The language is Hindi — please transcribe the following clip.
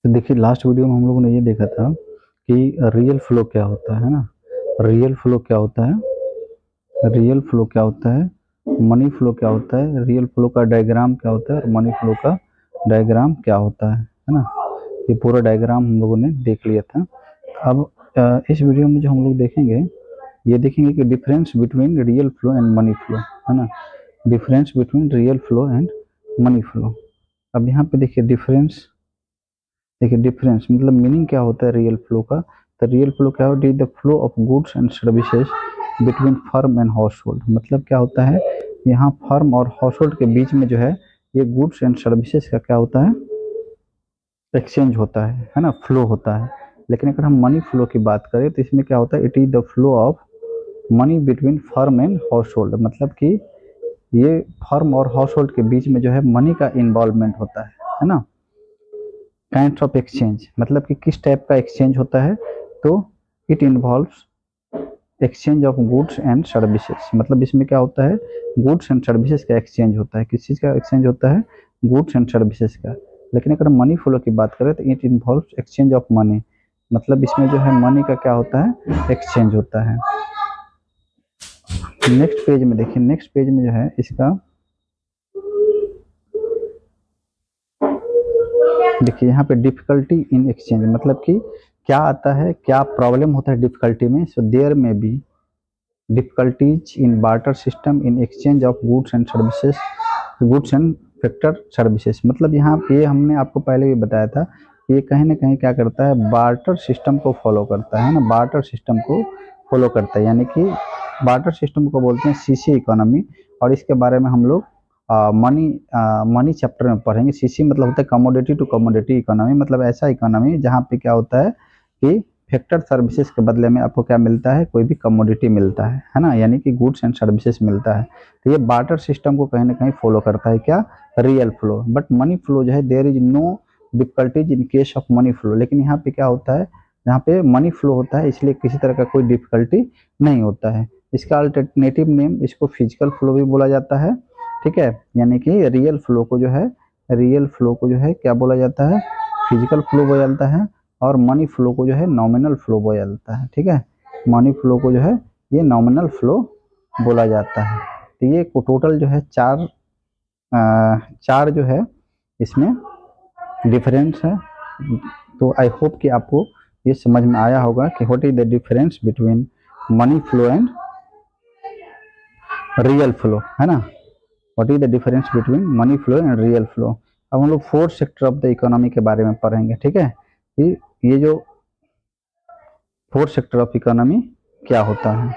तो देखिए लास्ट वीडियो में हम लोगों ने ये देखा था कि रियल फ्लो क्या होता है ना। रियल फ्लो क्या होता है, रियल फ्लो क्या होता है, मनी फ्लो क्या होता है, रियल फ्लो का डायग्राम क्या होता है और मनी फ्लो का डायग्राम क्या होता है ना। ये पूरा डायग्राम हम लोगों ने देख लिया था। अब इस वीडियो में जो हम लोग देखेंगे, ये देखेंगे कि difference between real flow and money flow है ना। Difference between real flow and money flow. अब यहाँ पे देखिए डिफरेंस, देखिए डिफरेंस मतलब मीनिंग क्या होता है रियल फ्लो का। तो रियल फ्लो क्या होता है, the flow of goods and services between firm and house hold. मतलब क्या होता है, यहाँ फर्म और हाउस होल्ड के बीच में जो है ये गुड्स एंड सर्विसेज का क्या होता है, एक्सचेंज होता है ना, फ्लो होता है। लेकिन अगर हम मनी फ्लो की बात करें तो इसमें क्या होता है, it is the flow of money between firm and house hold. मतलब कि ये फर्म और हाउस होल्ड के बीच में जो है मनी का इन्वॉल्वमेंट होता है ना। काइंड ऑफ एक्सचेंज मतलब कि किस टाइप का एक्सचेंज होता है, तो it involves exchange of goods and services. मतलब इसमें क्या होता है, गुड्स एंड सर्विसेज का एक्सचेंज होता है। किस चीज़ का एक्सचेंज होता है, गुड्स एंड सर्विसेज का। लेकिन अगर मनी फ्लो की बात करें तो it involves exchange of money. मतलब इसमें जो है मनी का क्या होता है, एक्सचेंज होता है। नेक्स्ट पेज में देखिए, नेक्स्ट पेज में जो है इसका देखिए यहाँ पे डिफिकल्टी इन एक्सचेंज मतलब कि क्या आता है, क्या प्रॉब्लम होता है डिफिकल्टी में। So there may be difficulties in barter system in exchange of goods and services, goods and factor services. मतलब यहाँ पे हमने आपको पहले भी बताया था, ये कहीं ना कहीं क्या करता है, बार्टर सिस्टम को फॉलो करता है ना, बार्टर सिस्टम को फॉलो करता है। यानी कि बार्टर सिस्टम को बोलते हैं सीसी इकोनॉमी। और इसके बारे में हम लोग मनी चैप्टर में पढ़ेंगे। सीसी मतलब होता है कमोडिटी टू कमोडिटी इकोनॉमी। मतलब ऐसा इकोनॉमी जहाँ पे क्या होता है कि फैक्टर सर्विसेज के बदले में आपको क्या मिलता है, कोई भी कमोडिटी मिलता है ना, यानी कि गुड्स एंड सर्विसेज मिलता है। तो ये बार्टर सिस्टम को कहीं ना कहीं फॉलो करता है क्या, real flow. But money flow जो है there is no difficulties in case of money flow. लेकिन यहाँ पे क्या होता है, यहाँ पे मनी फ्लो होता है इसलिए किसी तरह का कोई डिफिकल्टी नहीं होता है। इसका अल्टरनेटिव नेम इसको फिजिकल फ्लो भी बोला जाता है, ठीक है। यानी कि रियल फ्लो को जो है, रियल फ्लो को जो है क्या बोला जाता है, फिजिकल फ्लो बोला जाता है। और मनी फ्लो को जो है नॉमिनल फ्लो बोला जाता है, ठीक है। मनी फ्लो को जो है ये नॉमिनल फ्लो बोला जाता है। तो ये टोटल जो है चार जो है इसमें डिफरेंस है। तो आई होप कि आपको ये समझ में आया होगा कि what is the difference between money flow and real flow, है ना। What is the difference between money flow and real flow. अब हम लोग fourth sector of the economy के बारे में पढ़ेंगे, ठीक है। ये जो फोर्थ सेक्टर ऑफ इकोनॉमी क्या होता है।